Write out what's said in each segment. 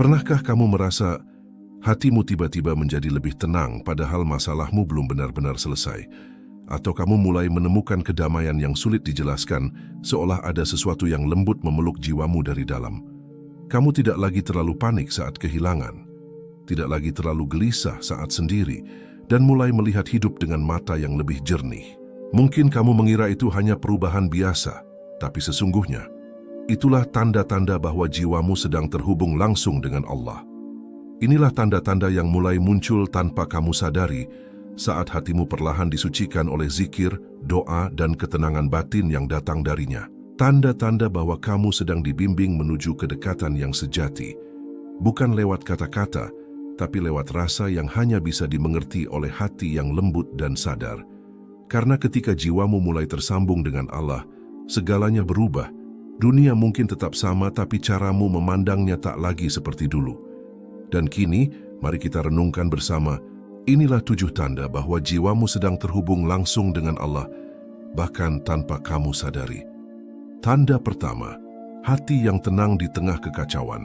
Pernahkah kamu merasa hatimu tiba-tiba menjadi lebih tenang padahal masalahmu belum benar-benar selesai? Atau kamu mulai menemukan kedamaian yang sulit dijelaskan, seolah ada sesuatu yang lembut memeluk jiwamu dari dalam? Kamu tidak lagi terlalu panik saat kehilangan, tidak lagi terlalu gelisah saat sendiri, dan mulai melihat hidup dengan mata yang lebih jernih. Mungkin kamu mengira itu hanya perubahan biasa, tapi sesungguhnya itulah tanda-tanda bahwa jiwamu sedang terhubung langsung dengan Allah. Inilah tanda-tanda yang mulai muncul tanpa kamu sadari saat hatimu perlahan disucikan oleh zikir, doa, dan ketenangan batin yang datang darinya. Tanda-tanda bahwa kamu sedang dibimbing menuju kedekatan yang sejati, bukan lewat kata-kata, tapi lewat rasa yang hanya bisa dimengerti oleh hati yang lembut dan sadar. Karena ketika jiwamu mulai tersambung dengan Allah, segalanya berubah. Dunia mungkin tetap sama, tapi caramu memandangnya tak lagi seperti dulu. Dan kini, mari kita renungkan bersama. Inilah 7 tanda bahwa jiwamu sedang terhubung langsung dengan Allah, bahkan tanpa kamu sadari. Tanda pertama, hati yang tenang di tengah kekacauan.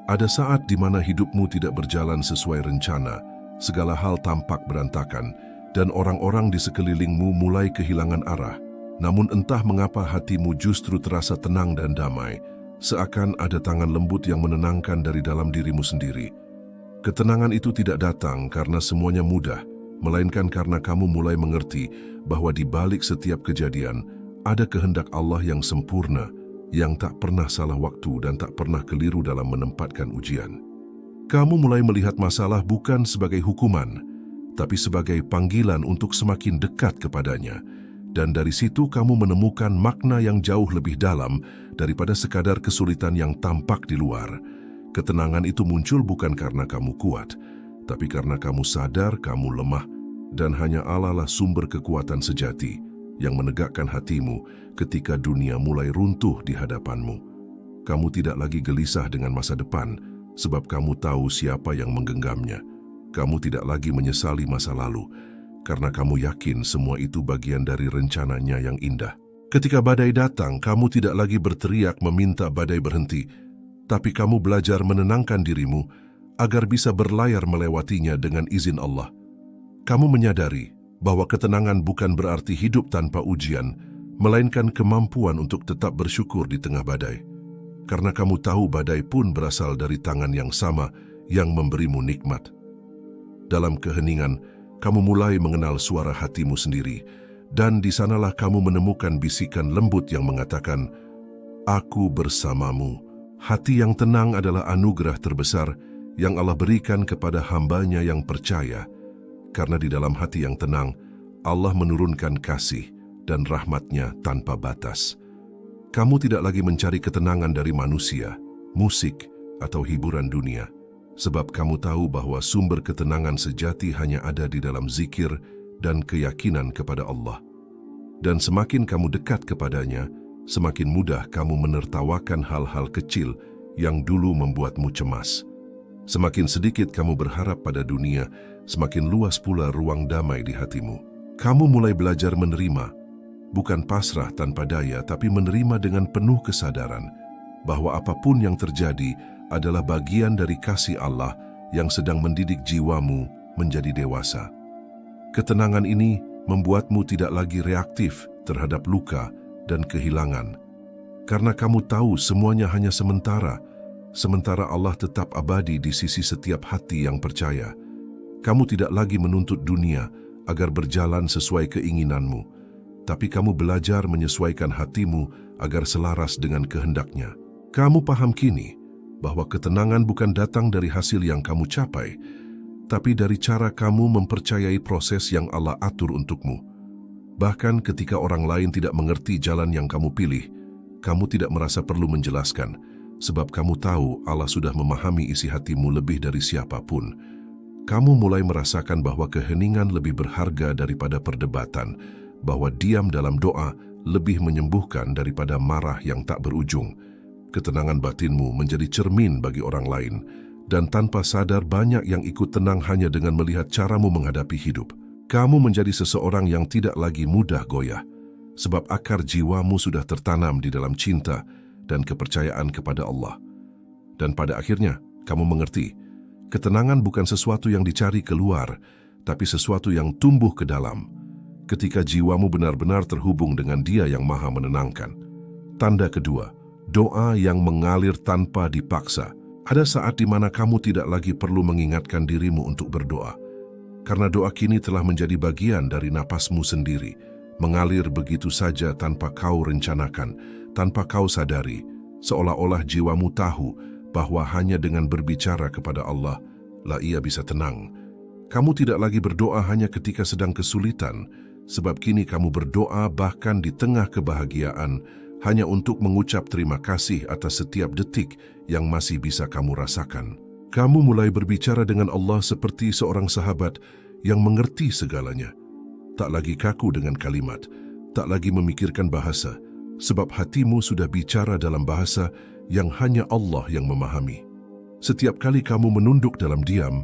Ada saat di mana hidupmu tidak berjalan sesuai rencana, segala hal tampak berantakan, dan orang-orang di sekelilingmu mulai kehilangan arah. Namun entah mengapa hatimu justru terasa tenang dan damai, seakan ada tangan lembut yang menenangkan dari dalam dirimu sendiri. Ketenangan itu tidak datang karena semuanya mudah, melainkan karena kamu mulai mengerti bahwa di balik setiap kejadian ada kehendak Allah yang sempurna, yang tak pernah salah waktu dan tak pernah keliru dalam menempatkan ujian. Kamu mulai melihat masalah bukan sebagai hukuman, tapi sebagai panggilan untuk semakin dekat kepadanya. Dan dari situ kamu menemukan makna yang jauh lebih dalam daripada sekadar kesulitan yang tampak di luar. Ketenangan itu muncul bukan karena kamu kuat, tapi karena kamu sadar kamu lemah, dan hanya Allah lah sumber kekuatan sejati yang menegakkan hatimu ketika dunia mulai runtuh di hadapanmu. Kamu tidak lagi gelisah dengan masa depan, sebab kamu tahu siapa yang menggenggamnya. Kamu tidak lagi menyesali masa lalu, karena kamu yakin semua itu bagian dari rencananya yang indah. Ketika badai datang, kamu tidak lagi berteriak meminta badai berhenti, tapi kamu belajar menenangkan dirimu agar bisa berlayar melewatinya dengan izin Allah. Kamu menyadari bahwa ketenangan bukan berarti hidup tanpa ujian, melainkan kemampuan untuk tetap bersyukur di tengah badai. Karena kamu tahu badai pun berasal dari tangan yang sama yang memberimu nikmat. Dalam keheningan, kamu mulai mengenal suara hatimu sendiri, dan di sanalah kamu menemukan bisikan lembut yang mengatakan, "Aku bersamamu." Hati yang tenang adalah anugerah terbesar yang Allah berikan kepada hamba-Nya yang percaya, karena di dalam hati yang tenang, Allah menurunkan kasih dan rahmat-Nya tanpa batas. Kamu tidak lagi mencari ketenangan dari manusia, musik, atau hiburan dunia, sebab kamu tahu bahwa sumber ketenangan sejati hanya ada di dalam zikir dan keyakinan kepada Allah. Dan semakin kamu dekat kepadanya, semakin mudah kamu menertawakan hal-hal kecil yang dulu membuatmu cemas. Semakin sedikit kamu berharap pada dunia, semakin luas pula ruang damai di hatimu. Kamu mulai belajar menerima, bukan pasrah tanpa daya, tapi menerima dengan penuh kesadaran bahwa apapun yang terjadi adalah bagian dari kasih Allah yang sedang mendidik jiwamu menjadi dewasa. Ketenangan ini membuatmu tidak lagi reaktif terhadap luka dan kehilangan, karena kamu tahu semuanya hanya sementara, sementara Allah tetap abadi di sisi setiap hati yang percaya. Kamu tidak lagi menuntut dunia agar berjalan sesuai keinginanmu, tapi kamu belajar menyesuaikan hatimu agar selaras dengan kehendaknya. Kamu paham kini bahwa ketenangan bukan datang dari hasil yang kamu capai, tapi dari cara kamu mempercayai proses yang Allah atur untukmu. Bahkan ketika orang lain tidak mengerti jalan yang kamu pilih, kamu tidak merasa perlu menjelaskan, sebab kamu tahu Allah sudah memahami isi hatimu lebih dari siapapun. Kamu mulai merasakan bahwa keheningan lebih berharga daripada perdebatan, bahwa diam dalam doa lebih menyembuhkan daripada marah yang tak berujung. Ketenangan batinmu menjadi cermin bagi orang lain, dan tanpa sadar banyak yang ikut tenang hanya dengan melihat caramu menghadapi hidup. Kamu menjadi seseorang yang tidak lagi mudah goyah, sebab akar jiwamu sudah tertanam di dalam cinta dan kepercayaan kepada Allah. Dan pada akhirnya, Kamu mengerti, ketenangan bukan sesuatu yang dicari keluar, tapi sesuatu yang tumbuh ke dalam. Ketika jiwamu benar-benar terhubung dengan Dia yang Maha Menenangkan. Tanda kedua, doa yang mengalir tanpa dipaksa. Ada saat di mana kamu tidak lagi perlu mengingatkan dirimu untuk berdoa. Karena doa kini telah menjadi bagian dari napasmu sendiri, mengalir begitu saja tanpa kau rencanakan, tanpa kau sadari, seolah-olah jiwamu tahu bahwa hanya dengan berbicara kepada Allah, lah ia bisa tenang. Kamu tidak lagi berdoa hanya ketika sedang kesulitan, sebab kini kamu berdoa bahkan di tengah kebahagiaan, hanya untuk mengucap terima kasih atas setiap detik yang masih bisa kamu rasakan. Kamu mulai berbicara dengan Allah seperti seorang sahabat yang mengerti segalanya. Tak lagi kaku dengan kalimat, tak lagi memikirkan bahasa, sebab hatimu sudah bicara dalam bahasa yang hanya Allah yang memahami. Setiap kali kamu menunduk dalam diam,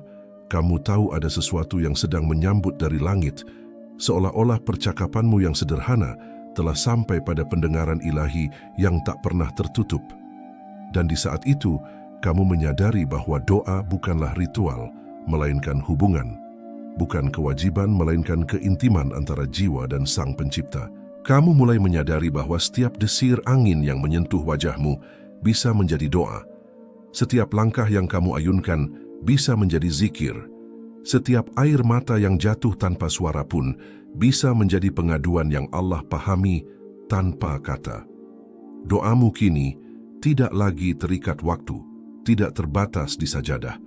kamu tahu ada sesuatu yang sedang menyambut dari langit, seolah-olah percakapanmu yang sederhana telah sampai pada pendengaran ilahi yang tak pernah tertutup. Dan di saat itu, kamu menyadari bahwa doa bukanlah ritual, melainkan hubungan. Bukan kewajiban, melainkan keintiman antara jiwa dan Sang Pencipta. Kamu mulai menyadari bahwa setiap desir angin yang menyentuh wajahmu bisa menjadi doa. Setiap langkah yang kamu ayunkan bisa menjadi zikir. Setiap air mata yang jatuh tanpa suara pun bisa menjadi pengaduan yang Allah pahami tanpa kata. Doamu kini tidak lagi terikat waktu, tidak terbatas di sajadah,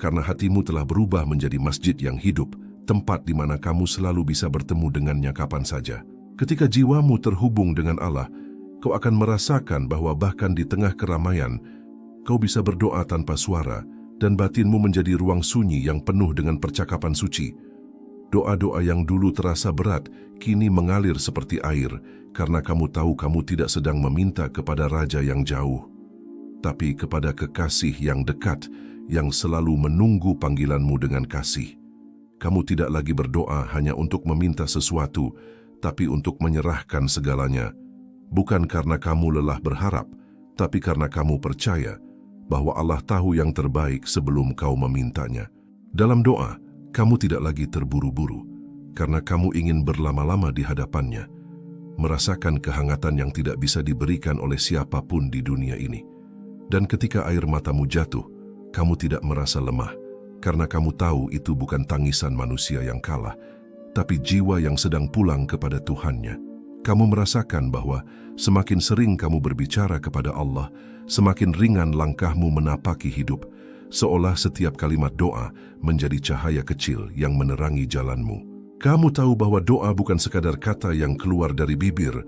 karena hatimu telah berubah menjadi masjid yang hidup, tempat di mana kamu selalu bisa bertemu dengannya kapan saja. Ketika jiwamu terhubung dengan Allah, kau akan merasakan bahwa bahkan di tengah keramaian, kau bisa berdoa tanpa suara, dan batinmu menjadi ruang sunyi yang penuh dengan percakapan suci. Doa-doa yang dulu terasa berat, kini mengalir seperti air, karena kamu tahu kamu tidak sedang meminta kepada Raja yang jauh, tapi kepada kekasih yang dekat, yang selalu menunggu panggilanmu dengan kasih. Kamu tidak lagi berdoa hanya untuk meminta sesuatu, tapi untuk menyerahkan segalanya. Bukan karena kamu lelah berharap, tapi karena kamu percaya bahwa Allah tahu yang terbaik sebelum kau memintanya. Dalam doa, kamu tidak lagi terburu-buru, karena kamu ingin berlama-lama di hadapannya, merasakan kehangatan yang tidak bisa diberikan oleh siapapun di dunia ini. Dan ketika air matamu jatuh, kamu tidak merasa lemah, karena kamu tahu itu bukan tangisan manusia yang kalah, tapi jiwa yang sedang pulang kepada Tuhannya. Kamu merasakan bahwa semakin sering kamu berbicara kepada Allah, semakin ringan langkahmu menapaki hidup, seolah setiap kalimat doa menjadi cahaya kecil yang menerangi jalanmu. Kamu tahu bahwa doa bukan sekadar kata yang keluar dari bibir,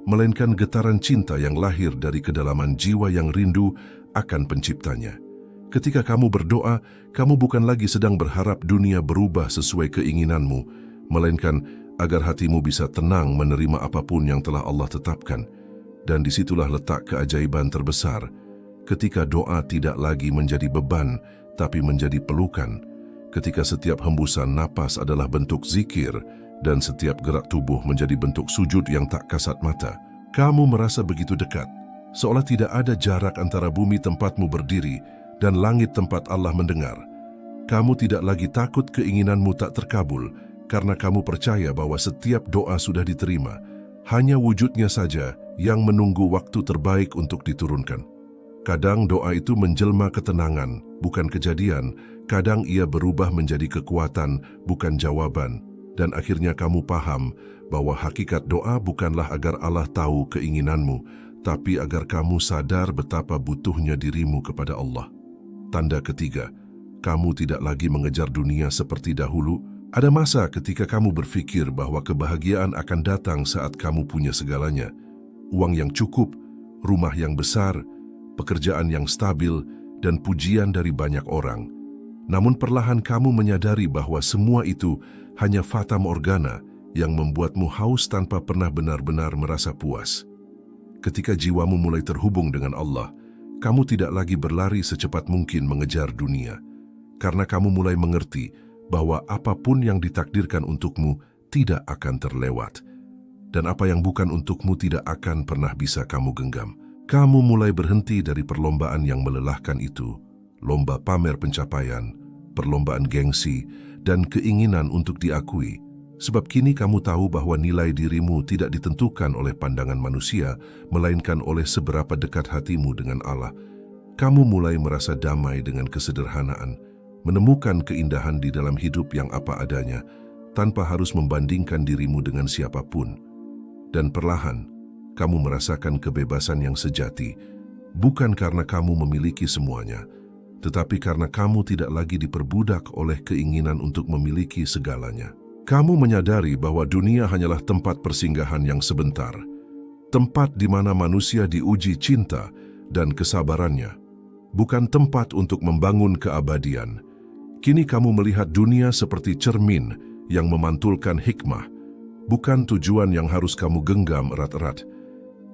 melainkan getaran cinta yang lahir dari kedalaman jiwa yang rindu akan Penciptanya. Ketika kamu berdoa, kamu bukan lagi sedang berharap dunia berubah sesuai keinginanmu, melainkan agar hatimu bisa tenang menerima apapun yang telah Allah tetapkan. Dan disitulah letak keajaiban terbesar, ketika doa tidak lagi menjadi beban, tapi menjadi pelukan. Ketika setiap hembusan napas adalah bentuk zikir, dan setiap gerak tubuh menjadi bentuk sujud yang tak kasat mata. Kamu merasa begitu dekat, seolah tidak ada jarak antara bumi tempatmu berdiri dan langit tempat Allah mendengar. Kamu tidak lagi takut keinginanmu tak terkabul, karena kamu percaya bahwa setiap doa sudah diterima. Hanya wujudnya saja yang menunggu waktu terbaik untuk diturunkan. Kadang doa itu menjelma ketenangan, bukan kejadian. Kadang ia berubah menjadi kekuatan, bukan jawaban. Dan akhirnya kamu paham bahwa hakikat doa bukanlah agar Allah tahu keinginanmu, tapi agar kamu sadar betapa butuhnya dirimu kepada Allah. Tanda ketiga, kamu tidak lagi mengejar dunia seperti dahulu. Ada masa ketika kamu berpikir bahwa kebahagiaan akan datang saat kamu punya segalanya. Uang yang cukup, rumah yang besar, pekerjaan yang stabil, dan pujian dari banyak orang. Namun perlahan kamu menyadari bahwa semua itu hanya fata morgana yang membuatmu haus tanpa pernah benar-benar merasa puas. Ketika jiwamu mulai terhubung dengan Allah, kamu tidak lagi berlari secepat mungkin mengejar dunia, karena kamu mulai mengerti bahwa apapun yang ditakdirkan untukmu tidak akan terlewat, dan apa yang bukan untukmu tidak akan pernah bisa kamu genggam. Kamu mulai berhenti dari perlombaan yang melelahkan itu, lomba pamer pencapaian, perlombaan gengsi, dan keinginan untuk diakui. Sebab kini kamu tahu bahwa nilai dirimu tidak ditentukan oleh pandangan manusia, melainkan oleh seberapa dekat hatimu dengan Allah. Kamu mulai merasa damai dengan kesederhanaan, menemukan keindahan di dalam hidup yang apa adanya, tanpa harus membandingkan dirimu dengan siapapun. Dan perlahan, kamu merasakan kebebasan yang sejati, bukan karena kamu memiliki semuanya, tetapi karena kamu tidak lagi diperbudak oleh keinginan untuk memiliki segalanya. Kamu menyadari bahwa dunia hanyalah tempat persinggahan yang sebentar, tempat di mana manusia diuji cinta dan kesabarannya, bukan tempat untuk membangun keabadian. Kini kamu melihat dunia seperti cermin yang memantulkan hikmah, bukan tujuan yang harus kamu genggam erat-erat.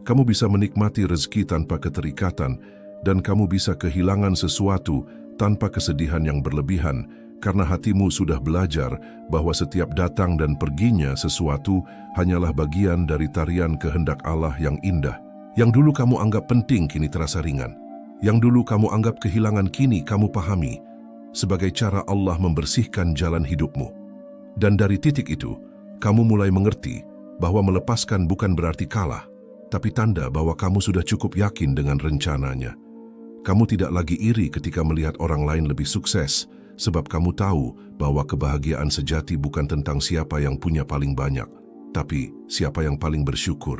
Kamu bisa menikmati rezeki tanpa keterikatan, dan kamu bisa kehilangan sesuatu tanpa kesedihan yang berlebihan, karena hatimu sudah belajar bahwa setiap datang dan perginya sesuatu hanyalah bagian dari tarian kehendak Allah yang indah. Yang dulu kamu anggap penting kini terasa ringan. Yang dulu kamu anggap kehilangan kini kamu pahami sebagai cara Allah membersihkan jalan hidupmu. Dan dari titik itu, kamu mulai mengerti bahwa melepaskan bukan berarti kalah, tapi tanda bahwa kamu sudah cukup yakin dengan rencananya. Kamu tidak lagi iri ketika melihat orang lain lebih sukses, sebab kamu tahu bahwa kebahagiaan sejati bukan tentang siapa yang punya paling banyak, tapi siapa yang paling bersyukur.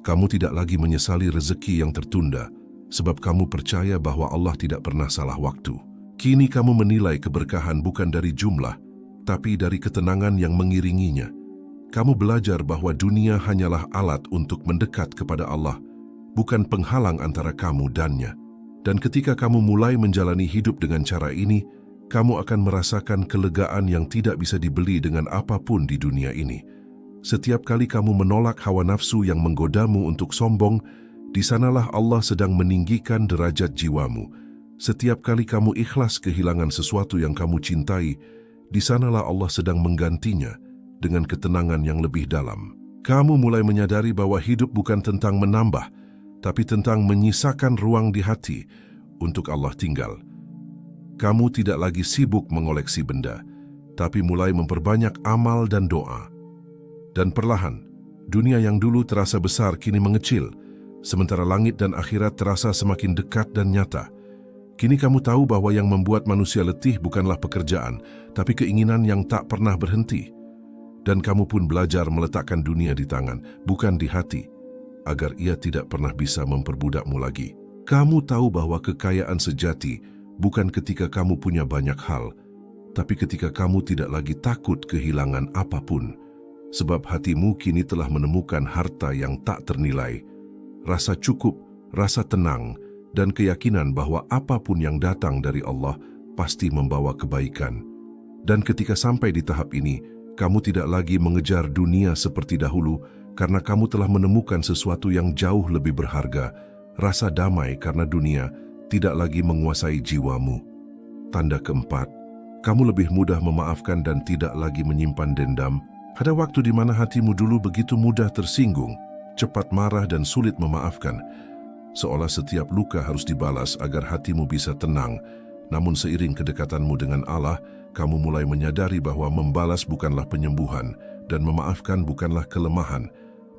Kamu tidak lagi menyesali rezeki yang tertunda, sebab kamu percaya bahwa Allah tidak pernah salah waktu. Kini kamu menilai keberkahan bukan dari jumlah, tapi dari ketenangan yang mengiringinya. Kamu belajar bahwa dunia hanyalah alat untuk mendekat kepada Allah, bukan penghalang antara kamu dannya. Dan ketika kamu mulai menjalani hidup dengan cara ini, kamu akan merasakan kelegaan yang tidak bisa dibeli dengan apapun di dunia ini. Setiap kali kamu menolak hawa nafsu yang menggodamu untuk sombong, di sanalah Allah sedang meninggikan derajat jiwamu. Setiap kali kamu ikhlas kehilangan sesuatu yang kamu cintai, di sanalah Allah sedang menggantinya dengan ketenangan yang lebih dalam. Kamu mulai menyadari bahwa hidup bukan tentang menambah, tapi tentang menyisakan ruang di hati untuk Allah tinggal. Kamu tidak lagi sibuk mengoleksi benda, tapi mulai memperbanyak amal dan doa. Dan perlahan, dunia yang dulu terasa besar kini mengecil, sementara langit dan akhirat terasa semakin dekat dan nyata. Kini kamu tahu bahwa yang membuat manusia letih bukanlah pekerjaan, tapi keinginan yang tak pernah berhenti. Dan kamu pun belajar meletakkan dunia di tangan, bukan di hati, agar ia tidak pernah bisa memperbudakmu lagi. Kamu tahu bahwa kekayaan sejati bukan ketika kamu punya banyak hal, tapi ketika kamu tidak lagi takut kehilangan apapun. Sebab hatimu kini telah menemukan harta yang tak ternilai, rasa cukup, rasa tenang, dan keyakinan bahwa apapun yang datang dari Allah pasti membawa kebaikan. Dan ketika sampai di tahap ini, kamu tidak lagi mengejar dunia seperti dahulu karena kamu telah menemukan sesuatu yang jauh lebih berharga, rasa damai karena dunia tidak lagi menguasai jiwamu. Tanda keempat, kamu lebih mudah memaafkan dan tidak lagi menyimpan dendam. Ada waktu di mana hatimu dulu begitu mudah tersinggung, cepat marah dan sulit memaafkan. Seolah setiap luka harus dibalas agar hatimu bisa tenang. Namun seiring kedekatanmu dengan Allah, kamu mulai menyadari bahwa membalas bukanlah penyembuhan dan memaafkan bukanlah kelemahan,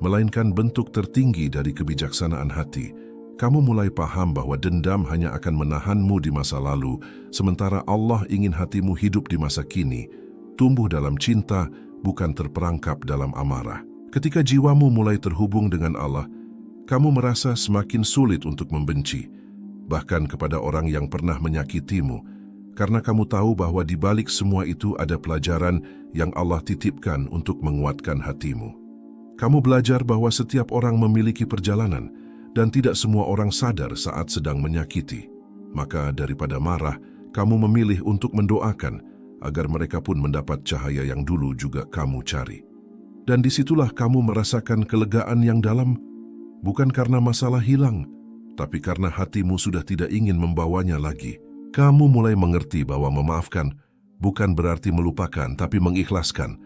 melainkan bentuk tertinggi dari kebijaksanaan hati. Kamu mulai paham bahwa dendam hanya akan menahanmu di masa lalu, sementara Allah ingin hatimu hidup di masa kini, tumbuh dalam cinta, bukan terperangkap dalam amarah. Ketika jiwamu mulai terhubung dengan Allah, kamu merasa semakin sulit untuk membenci, bahkan kepada orang yang pernah menyakitimu, karena kamu tahu bahwa di balik semua itu ada pelajaran yang Allah titipkan untuk menguatkan hatimu. Kamu belajar bahwa setiap orang memiliki perjalanan, dan tidak semua orang sadar saat sedang menyakiti. Maka daripada marah, kamu memilih untuk mendoakan, agar mereka pun mendapat cahaya yang dulu juga kamu cari. Dan disitulah kamu merasakan kelegaan yang dalam, bukan karena masalah hilang, tapi karena hatimu sudah tidak ingin membawanya lagi. Kamu mulai mengerti bahwa memaafkan bukan berarti melupakan, tapi mengikhlaskan,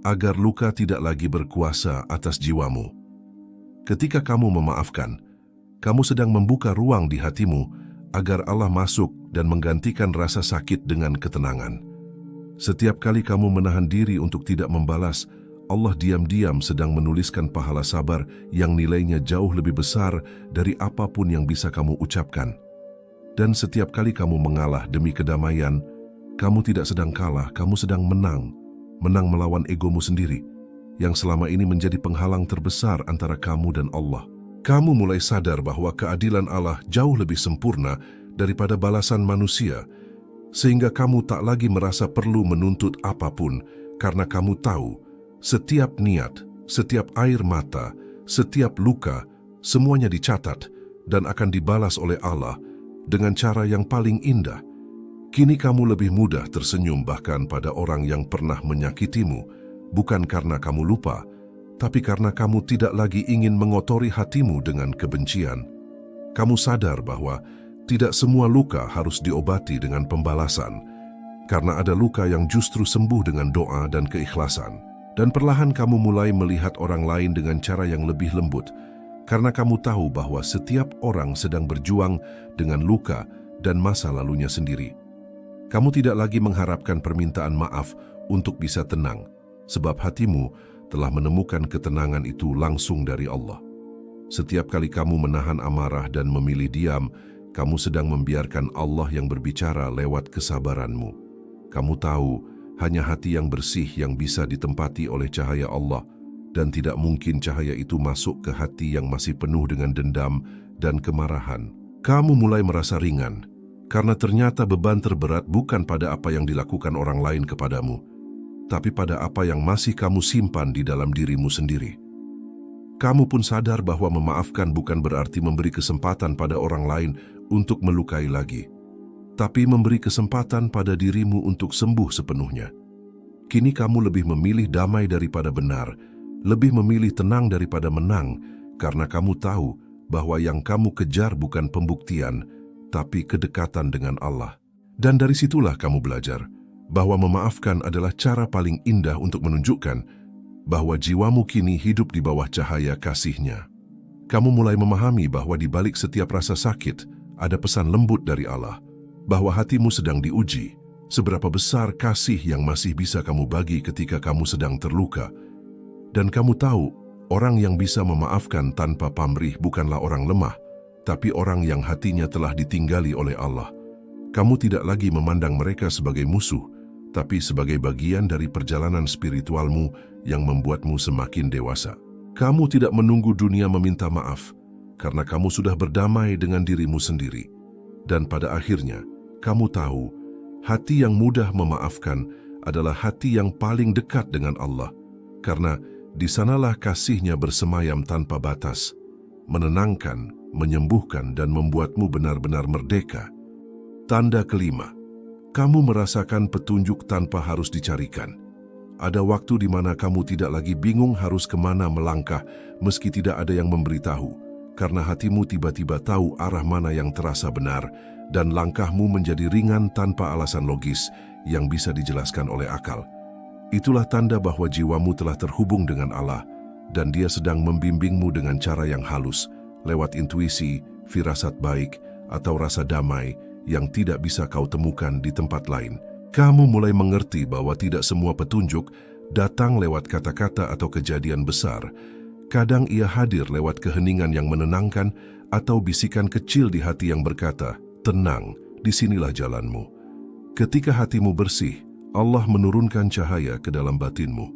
agar luka tidak lagi berkuasa atas jiwamu. Ketika kamu memaafkan, kamu sedang membuka ruang di hatimu agar Allah masuk dan menggantikan rasa sakit dengan ketenangan. Setiap kali kamu menahan diri untuk tidak membalas, Allah diam-diam sedang menuliskan pahala sabar yang nilainya jauh lebih besar dari apapun yang bisa kamu ucapkan. Dan setiap kali kamu mengalah demi kedamaian, kamu tidak sedang kalah, kamu sedang menang. Menang melawan egomu sendiri, yang selama ini menjadi penghalang terbesar antara kamu dan Allah. Kamu mulai sadar bahwa keadilan Allah jauh lebih sempurna daripada balasan manusia, sehingga kamu tak lagi merasa perlu menuntut apapun, karena kamu tahu setiap niat, setiap air mata, setiap luka, semuanya dicatat dan akan dibalas oleh Allah dengan cara yang paling indah. Kini kamu lebih mudah tersenyum bahkan pada orang yang pernah menyakitimu, bukan karena kamu lupa, tapi karena kamu tidak lagi ingin mengotori hatimu dengan kebencian. Kamu sadar bahwa tidak semua luka harus diobati dengan pembalasan, karena ada luka yang justru sembuh dengan doa dan keikhlasan. Dan perlahan kamu mulai melihat orang lain dengan cara yang lebih lembut, karena kamu tahu bahwa setiap orang sedang berjuang dengan luka dan masa lalunya sendiri. Kamu tidak lagi mengharapkan permintaan maaf untuk bisa tenang, sebab hatimu telah menemukan ketenangan itu langsung dari Allah. Setiap kali kamu menahan amarah dan memilih diam, kamu sedang membiarkan Allah yang berbicara lewat kesabaranmu. Kamu tahu, hanya hati yang bersih yang bisa ditempati oleh cahaya Allah, dan tidak mungkin cahaya itu masuk ke hati yang masih penuh dengan dendam dan kemarahan. Kamu mulai merasa ringan, karena ternyata beban terberat bukan pada apa yang dilakukan orang lain kepadamu, tapi pada apa yang masih kamu simpan di dalam dirimu sendiri. Kamu pun sadar bahwa memaafkan bukan berarti memberi kesempatan pada orang lain untuk melukai lagi, tapi memberi kesempatan pada dirimu untuk sembuh sepenuhnya. Kini kamu lebih memilih damai daripada benar, lebih memilih tenang daripada menang, karena kamu tahu bahwa yang kamu kejar bukan pembuktian, tapi kedekatan dengan Allah. Dan dari situlah kamu belajar bahwa memaafkan adalah cara paling indah untuk menunjukkan bahwa jiwamu kini hidup di bawah cahaya kasih-Nya. Kamu mulai memahami bahwa di balik setiap rasa sakit ada pesan lembut dari Allah, bahwa hatimu sedang diuji, seberapa besar kasih yang masih bisa kamu bagi ketika kamu sedang terluka. Dan kamu tahu, orang yang bisa memaafkan tanpa pamrih bukanlah orang lemah, tapi orang yang hatinya telah ditinggali oleh Allah. Kamu tidak lagi memandang mereka sebagai musuh, tapi sebagai bagian dari perjalanan spiritualmu yang membuatmu semakin dewasa. Kamu tidak menunggu dunia meminta maaf, karena kamu sudah berdamai dengan dirimu sendiri. Dan pada akhirnya, kamu tahu, hati yang mudah memaafkan adalah hati yang paling dekat dengan Allah, karena di sanalah kasih-Nya bersemayam tanpa batas, menenangkan, menyembuhkan, dan membuatmu benar-benar merdeka. Tanda kelima, kamu merasakan petunjuk tanpa harus dicarikan. Ada waktu di mana kamu tidak lagi bingung harus kemana melangkah meski tidak ada yang memberitahu, karena hatimu tiba-tiba tahu arah mana yang terasa benar dan langkahmu menjadi ringan tanpa alasan logis yang bisa dijelaskan oleh akal. Itulah tanda bahwa jiwamu telah terhubung dengan Allah dan Dia sedang membimbingmu dengan cara yang halus, lewat intuisi, firasat baik, atau rasa damai yang tidak bisa kau temukan di tempat lain. Kamu mulai mengerti bahwa tidak semua petunjuk datang lewat kata-kata atau kejadian besar. Kadang ia hadir lewat keheningan yang menenangkan atau bisikan kecil di hati yang berkata, "Tenang, disinilah jalanmu." Ketika hatimu bersih, Allah menurunkan cahaya ke dalam batinmu.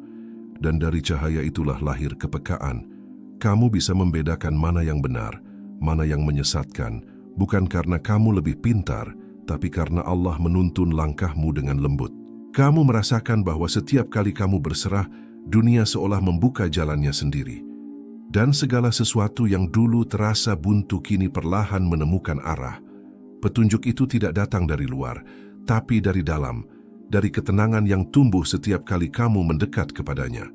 Dan dari cahaya itulah lahir kepekaan. Kamu bisa membedakan mana yang benar, mana yang menyesatkan, bukan karena kamu lebih pintar, tapi karena Allah menuntun langkahmu dengan lembut. Kamu merasakan bahwa setiap kali kamu berserah, dunia seolah membuka jalannya sendiri. Dan segala sesuatu yang dulu terasa buntu kini perlahan menemukan arah. Petunjuk itu tidak datang dari luar, tapi dari dalam, dari ketenangan yang tumbuh setiap kali kamu mendekat kepadanya.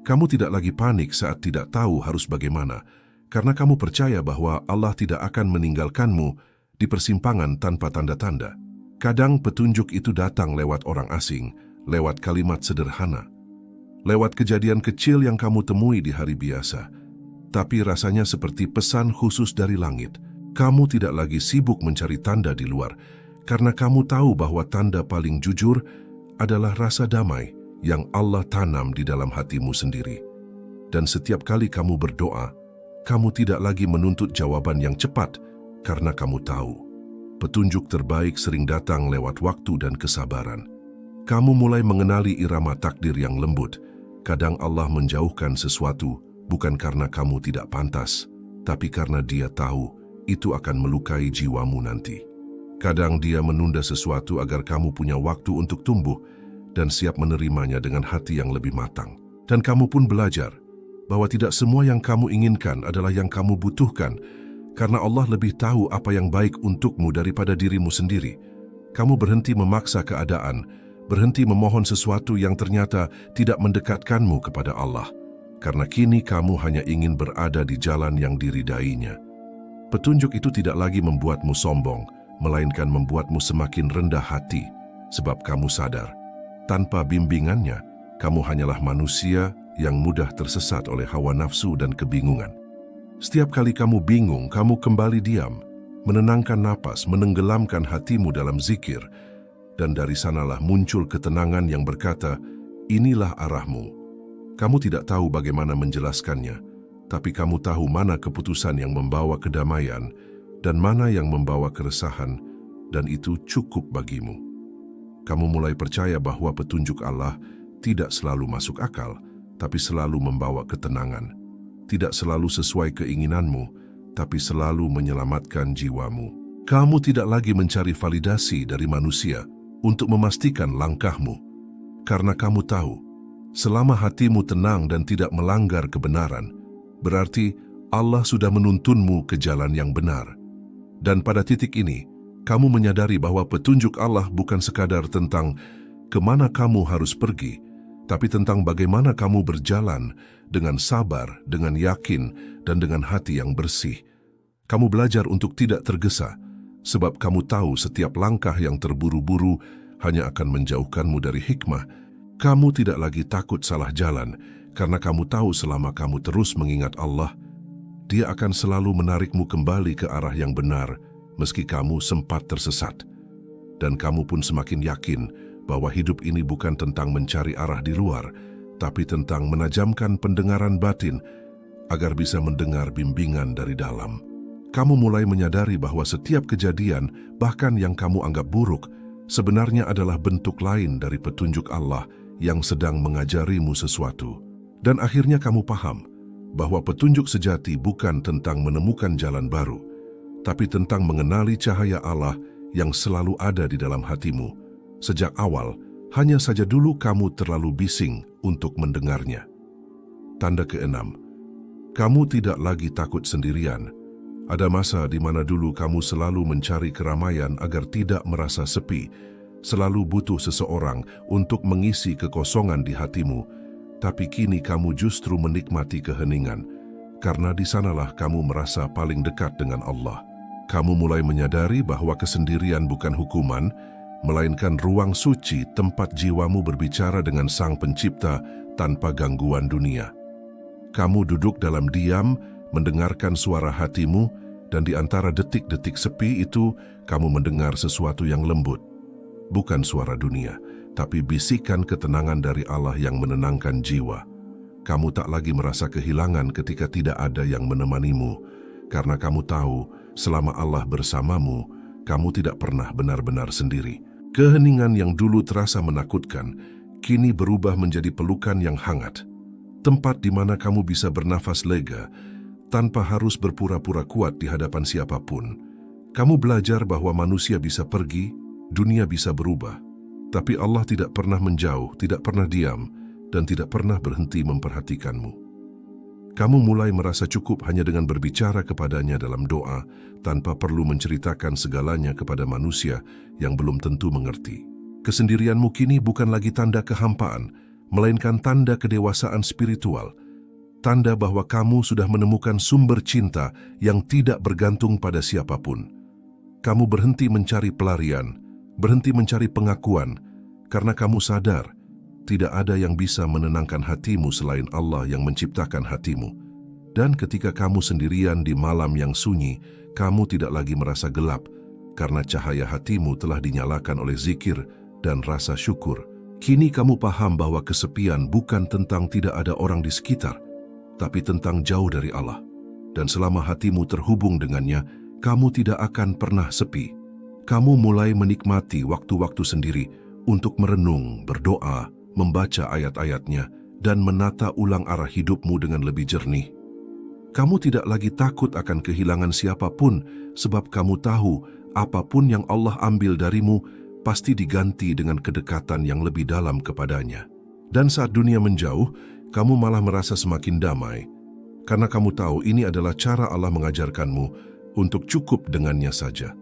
Kamu tidak lagi panik saat tidak tahu harus bagaimana, karena kamu percaya bahwa Allah tidak akan meninggalkanmu di persimpangan tanpa tanda-tanda. Kadang petunjuk itu datang lewat orang asing, lewat kalimat sederhana, lewat kejadian kecil yang kamu temui di hari biasa, tapi rasanya seperti pesan khusus dari langit. Kamu tidak lagi sibuk mencari tanda di luar, karena kamu tahu bahwa tanda paling jujur adalah rasa damai yang Allah tanam di dalam hatimu sendiri. Dan setiap kali kamu berdoa, kamu tidak lagi menuntut jawaban yang cepat, karena kamu tahu petunjuk terbaik sering datang lewat waktu dan kesabaran. Kamu mulai mengenali irama takdir yang lembut. Kadang Allah menjauhkan sesuatu bukan karena kamu tidak pantas, tapi karena Dia tahu itu akan melukai jiwamu nanti. Kadang Dia menunda sesuatu agar kamu punya waktu untuk tumbuh dan siap menerimanya dengan hati yang lebih matang. Dan kamu pun belajar bahwa tidak semua yang kamu inginkan adalah yang kamu butuhkan, karena Allah lebih tahu apa yang baik untukmu daripada dirimu sendiri. Kamu berhenti memaksa keadaan, berhenti memohon sesuatu yang ternyata tidak mendekatkanmu kepada Allah, karena kini kamu hanya ingin berada di jalan yang diridainya. Petunjuk itu tidak lagi membuatmu sombong, melainkan membuatmu semakin rendah hati, sebab kamu sadar, tanpa bimbingannya, kamu hanyalah manusia yang mudah tersesat oleh hawa nafsu dan kebingungan. Setiap kali kamu bingung, kamu kembali diam, menenangkan napas, menenggelamkan hatimu dalam zikir, dan dari sanalah muncul ketenangan yang berkata, inilah arahmu. Kamu tidak tahu bagaimana menjelaskannya, tapi kamu tahu mana keputusan yang membawa kedamaian dan mana yang membawa keresahan, dan itu cukup bagimu. Kamu mulai percaya bahwa petunjuk Allah tidak selalu masuk akal, tapi selalu membawa ketenangan. Tidak selalu sesuai keinginanmu, tapi selalu menyelamatkan jiwamu. Kamu tidak lagi mencari validasi dari manusia untuk memastikan langkahmu, karena kamu tahu, selama hatimu tenang dan tidak melanggar kebenaran, berarti Allah sudah menuntunmu ke jalan yang benar. Dan pada titik ini, kamu menyadari bahwa petunjuk Allah bukan sekadar tentang kemana kamu harus pergi, tapi tentang bagaimana kamu berjalan dengan sabar, dengan yakin, dan dengan hati yang bersih. Kamu belajar untuk tidak tergesa, sebab kamu tahu setiap langkah yang terburu-buru hanya akan menjauhkanmu dari hikmah. Kamu tidak lagi takut salah jalan, karena kamu tahu selama kamu terus mengingat Allah, Dia akan selalu menarikmu kembali ke arah yang benar, meski kamu sempat tersesat. Dan kamu pun semakin yakin bahwa hidup ini bukan tentang mencari arah di luar, tapi tentang menajamkan pendengaran batin agar bisa mendengar bimbingan dari dalam. Kamu mulai menyadari bahwa setiap kejadian, bahkan yang kamu anggap buruk, sebenarnya adalah bentuk lain dari petunjuk Allah yang sedang mengajarimu sesuatu. Dan akhirnya kamu paham bahwa petunjuk sejati bukan tentang menemukan jalan baru, tapi tentang mengenali cahaya Allah yang selalu ada di dalam hatimu. Sejak awal, hanya saja dulu kamu terlalu bising untuk mendengarnya. Tanda keenam, kamu tidak lagi takut sendirian. Ada masa di mana dulu kamu selalu mencari keramaian agar tidak merasa sepi, selalu butuh seseorang untuk mengisi kekosongan di hatimu. Tapi kini kamu justru menikmati keheningan, karena di sanalah kamu merasa paling dekat dengan Allah. Kamu mulai menyadari bahwa kesendirian bukan hukuman, melainkan ruang suci tempat jiwamu berbicara dengan Sang Pencipta tanpa gangguan dunia. Kamu duduk dalam diam, mendengarkan suara hatimu, dan di antara detik-detik sepi itu, kamu mendengar sesuatu yang lembut. Bukan suara dunia, tapi bisikan ketenangan dari Allah yang menenangkan jiwa. Kamu tak lagi merasa kehilangan ketika tidak ada yang menemanimu, karena kamu tahu, selama Allah bersamamu, kamu tidak pernah benar-benar sendiri. Keheningan yang dulu terasa menakutkan, kini berubah menjadi pelukan yang hangat. Tempat di mana kamu bisa bernafas lega, tanpa harus berpura-pura kuat di hadapan siapapun. Kamu belajar bahwa manusia bisa pergi, dunia bisa berubah, tapi Allah tidak pernah menjauh, tidak pernah diam, dan tidak pernah berhenti memperhatikanmu. Kamu mulai merasa cukup hanya dengan berbicara kepadanya dalam doa, tanpa perlu menceritakan segalanya kepada manusia yang belum tentu mengerti. Kesendirianmu kini bukan lagi tanda kehampaan, melainkan tanda kedewasaan spiritual, tanda bahwa kamu sudah menemukan sumber cinta yang tidak bergantung pada siapapun. Kamu berhenti mencari pelarian, berhenti mencari pengakuan, karena kamu sadar tidak ada yang bisa menenangkan hatimu selain Allah yang menciptakan hatimu. Dan ketika kamu sendirian di malam yang sunyi, kamu tidak lagi merasa gelap, karena cahaya hatimu telah dinyalakan oleh zikir dan rasa syukur. Kini kamu paham bahwa kesepian bukan tentang tidak ada orang di sekitar, tapi tentang jauh dari Allah. Dan selama hatimu terhubung dengannya, kamu tidak akan pernah sepi. Kamu mulai menikmati waktu-waktu sendiri untuk merenung, berdoa, membaca ayat-ayatnya, dan menata ulang arah hidupmu dengan lebih jernih. Kamu tidak lagi takut akan kehilangan siapapun, sebab kamu tahu apapun yang Allah ambil darimu pasti diganti dengan kedekatan yang lebih dalam kepadanya. Dan saat dunia menjauh, kamu malah merasa semakin damai, karena kamu tahu ini adalah cara Allah mengajarkanmu untuk cukup dengannya saja.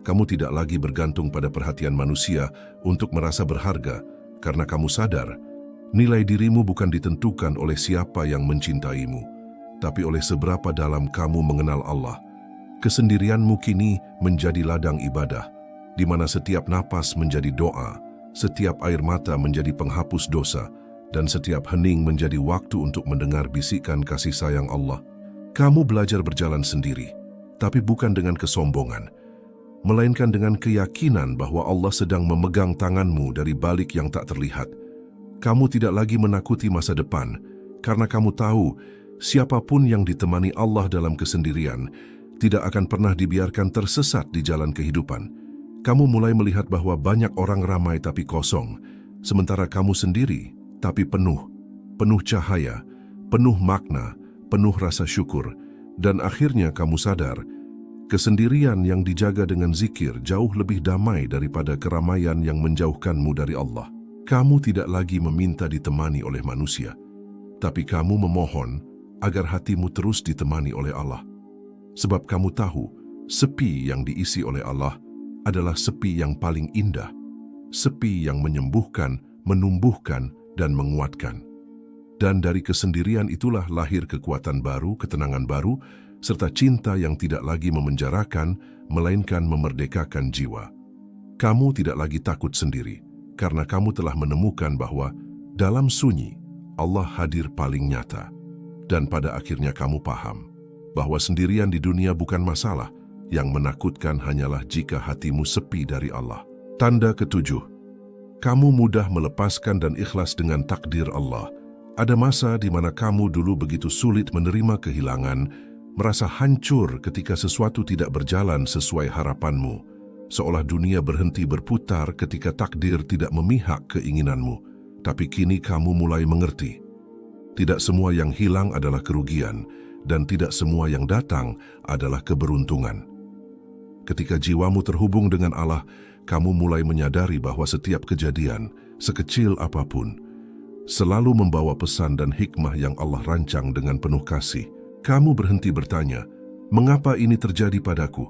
Kamu tidak lagi bergantung pada perhatian manusia untuk merasa berharga, karena kamu sadar nilai dirimu bukan ditentukan oleh siapa yang mencintaimu, tapi oleh seberapa dalam kamu mengenal Allah. Kesendirianmu kini menjadi ladang ibadah, di mana setiap napas menjadi doa, setiap air mata menjadi penghapus dosa, dan setiap hening menjadi waktu untuk mendengar bisikan kasih sayang Allah. Kamu belajar berjalan sendiri, tapi bukan dengan kesombongan, melainkan dengan keyakinan bahwa Allah sedang memegang tanganmu dari balik yang tak terlihat. Kamu tidak lagi menakuti masa depan, karena kamu tahu siapapun yang ditemani Allah dalam kesendirian tidak akan pernah dibiarkan tersesat di jalan kehidupan. Kamu mulai melihat bahwa banyak orang ramai tapi kosong, sementara kamu sendiri tapi penuh cahaya, penuh makna, penuh rasa syukur. Dan akhirnya kamu sadar, kesendirian yang dijaga dengan zikir jauh lebih damai daripada keramaian yang menjauhkanmu dari Allah. Kamu tidak lagi meminta ditemani oleh manusia, tapi kamu memohon agar hatimu terus ditemani oleh Allah. Sebab kamu tahu, sepi yang diisi oleh Allah adalah sepi yang paling indah, sepi yang menyembuhkan, menumbuhkan, dan menguatkan. Dan dari kesendirian itulah lahir kekuatan baru, ketenangan baru, serta cinta yang tidak lagi memenjarakan, melainkan memerdekakan jiwa. Kamu tidak lagi takut sendiri, karena kamu telah menemukan bahwa dalam sunyi, Allah hadir paling nyata. Dan pada akhirnya kamu paham bahwa sendirian di dunia bukan masalah, yang menakutkan hanyalah jika hatimu sepi dari Allah. Tanda ketujuh, kamu mudah melepaskan dan ikhlas dengan takdir Allah. Ada masa di mana kamu dulu begitu sulit menerima kehilangan, merasa hancur ketika sesuatu tidak berjalan sesuai harapanmu, seolah dunia berhenti berputar ketika takdir tidak memihak keinginanmu. Tapi kini kamu mulai mengerti, tidak semua yang hilang adalah kerugian, dan tidak semua yang datang adalah keberuntungan. Ketika jiwamu terhubung dengan Allah, kamu mulai menyadari bahwa setiap kejadian, sekecil apapun, selalu membawa pesan dan hikmah yang Allah rancang dengan penuh kasih. Kamu berhenti bertanya, mengapa ini terjadi padaku?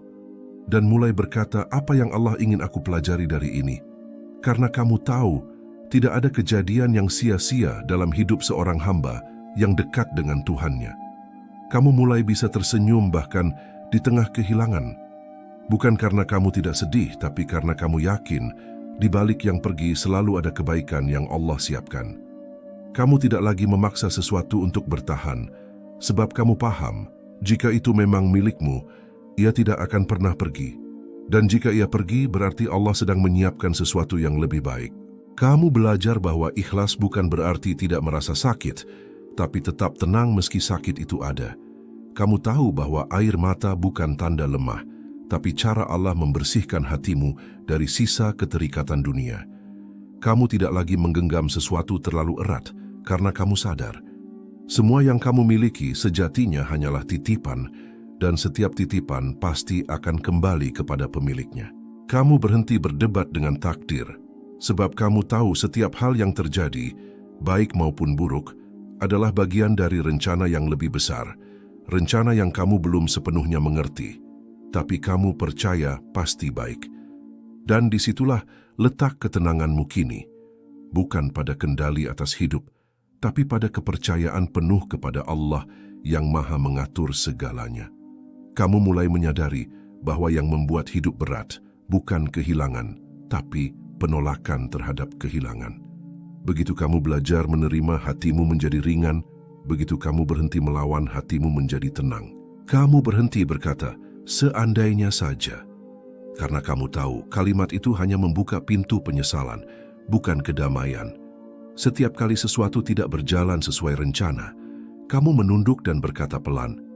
Dan mulai berkata, apa yang Allah ingin aku pelajari dari ini? Karena kamu tahu, tidak ada kejadian yang sia-sia dalam hidup seorang hamba yang dekat dengan Tuhannya. Kamu mulai bisa tersenyum bahkan di tengah kehilangan. Bukan karena kamu tidak sedih, tapi karena kamu yakin di balik yang pergi selalu ada kebaikan yang Allah siapkan. Kamu tidak lagi memaksa sesuatu untuk bertahan, sebab kamu paham, jika itu memang milikmu, ia tidak akan pernah pergi. Dan jika ia pergi, berarti Allah sedang menyiapkan sesuatu yang lebih baik. Kamu belajar bahwa ikhlas bukan berarti tidak merasa sakit, tapi tetap tenang meski sakit itu ada. Kamu tahu bahwa air mata bukan tanda lemah, tapi cara Allah membersihkan hatimu dari sisa keterikatan dunia. Kamu tidak lagi menggenggam sesuatu terlalu erat, karena kamu sadar, semua yang kamu miliki sejatinya hanyalah titipan, dan setiap titipan pasti akan kembali kepada pemiliknya. Kamu berhenti berdebat dengan takdir, sebab kamu tahu setiap hal yang terjadi, baik maupun buruk, adalah bagian dari rencana yang lebih besar, rencana yang kamu belum sepenuhnya mengerti, tapi kamu percaya pasti baik. Dan disitulah letak ketenanganmu kini, bukan pada kendali atas hidup, tapi pada kepercayaan penuh kepada Allah yang Maha mengatur segalanya. Kamu mulai menyadari bahwa yang membuat hidup berat bukan kehilangan, tapi penolakan terhadap kehilangan. Begitu kamu belajar menerima, hatimu menjadi ringan, begitu kamu berhenti melawan, hatimu menjadi tenang. Kamu berhenti berkata, seandainya saja. Karena kamu tahu, kalimat itu hanya membuka pintu penyesalan, bukan kedamaian. Setiap kali sesuatu tidak berjalan sesuai rencana, kamu menunduk dan berkata pelan,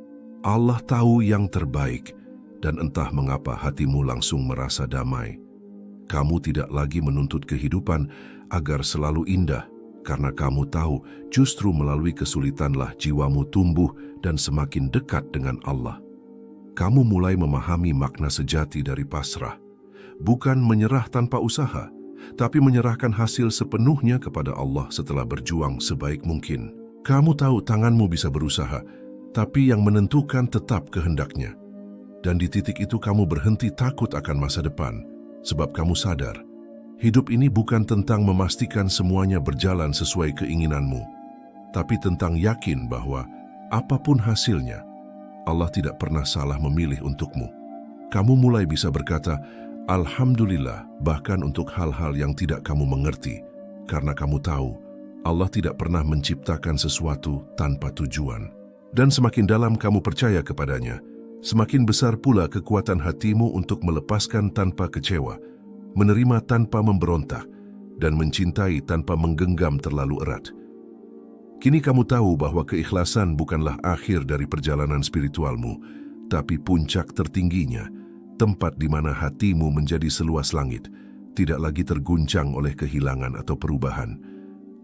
Allah tahu yang terbaik, dan entah mengapa hatimu langsung merasa damai. Kamu tidak lagi menuntut kehidupan agar selalu indah, karena kamu tahu justru melalui kesulitanlah jiwamu tumbuh dan semakin dekat dengan Allah. Kamu mulai memahami makna sejati dari pasrah, bukan menyerah tanpa usaha, tapi menyerahkan hasil sepenuhnya kepada Allah setelah berjuang sebaik mungkin. Kamu tahu tanganmu bisa berusaha, tapi yang menentukan tetap kehendaknya. Dan di titik itu kamu berhenti takut akan masa depan, sebab kamu sadar, hidup ini bukan tentang memastikan semuanya berjalan sesuai keinginanmu, tapi tentang yakin bahwa apapun hasilnya, Allah tidak pernah salah memilih untukmu. Kamu mulai bisa berkata, Alhamdulillah, bahkan untuk hal-hal yang tidak kamu mengerti, karena kamu tahu, Allah tidak pernah menciptakan sesuatu tanpa tujuan. Dan semakin dalam kamu percaya kepadanya, semakin besar pula kekuatan hatimu untuk melepaskan tanpa kecewa, menerima tanpa memberontak, dan mencintai tanpa menggenggam terlalu erat. Kini kamu tahu bahwa keikhlasan bukanlah akhir dari perjalanan spiritualmu, tapi puncak tertingginya, tempat di mana hatimu menjadi seluas langit, tidak lagi terguncang oleh kehilangan atau perubahan.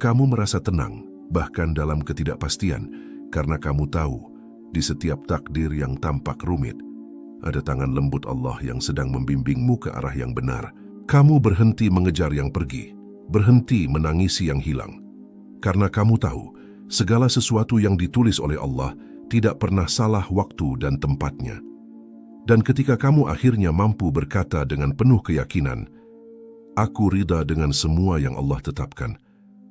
Kamu merasa tenang, bahkan dalam ketidakpastian, karena kamu tahu, di setiap takdir yang tampak rumit, ada tangan lembut Allah yang sedang membimbingmu ke arah yang benar. Kamu berhenti mengejar yang pergi, berhenti menangisi yang hilang. Karena kamu tahu, segala sesuatu yang ditulis oleh Allah tidak pernah salah waktu dan tempatnya. Dan ketika kamu akhirnya mampu berkata dengan penuh keyakinan, Aku ridha dengan semua yang Allah tetapkan,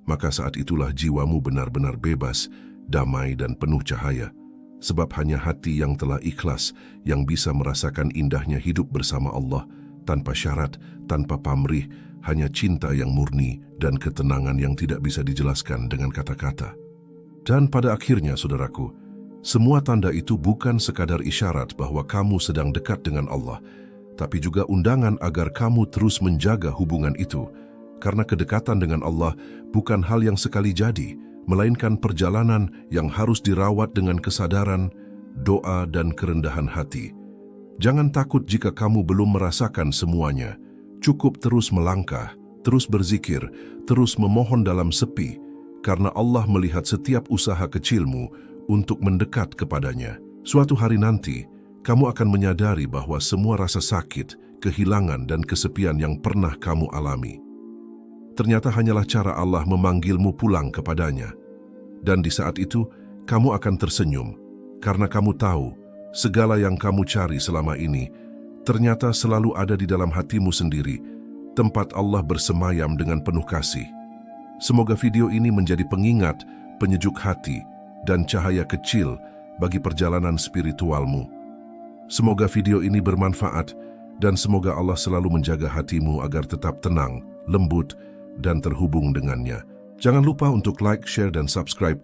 maka saat itulah jiwamu benar-benar bebas, damai dan penuh cahaya. Sebab hanya hati yang telah ikhlas yang bisa merasakan indahnya hidup bersama Allah, tanpa syarat, tanpa pamrih, hanya cinta yang murni dan ketenangan yang tidak bisa dijelaskan dengan kata-kata. Dan pada akhirnya, saudaraku, semua tanda itu bukan sekadar isyarat bahwa kamu sedang dekat dengan Allah, tapi juga undangan agar kamu terus menjaga hubungan itu, karena kedekatan dengan Allah bukan hal yang sekali jadi, melainkan perjalanan yang harus dirawat dengan kesadaran, doa, dan kerendahan hati. Jangan takut jika kamu belum merasakan semuanya. Cukup terus melangkah, terus berzikir, terus memohon dalam sepi, karena Allah melihat setiap usaha kecilmu untuk mendekat kepadanya. Suatu hari nanti, kamu akan menyadari bahwa semua rasa sakit, kehilangan, dan kesepian yang pernah kamu alami ternyata hanyalah cara Allah memanggilmu pulang kepadanya. Dan di saat itu, kamu akan tersenyum, karena kamu tahu, segala yang kamu cari selama ini, ternyata selalu ada di dalam hatimu sendiri, tempat Allah bersemayam dengan penuh kasih. Semoga video ini menjadi pengingat, penyejuk hati, dan cahaya kecil bagi perjalanan spiritualmu. Semoga video ini bermanfaat, dan semoga Allah selalu menjaga hatimu agar tetap tenang, lembut, dan terhubung dengannya. Jangan lupa untuk like, share, dan subscribe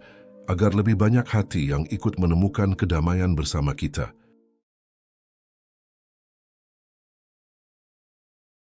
agar lebih banyak hati yang ikut menemukan kedamaian bersama kita.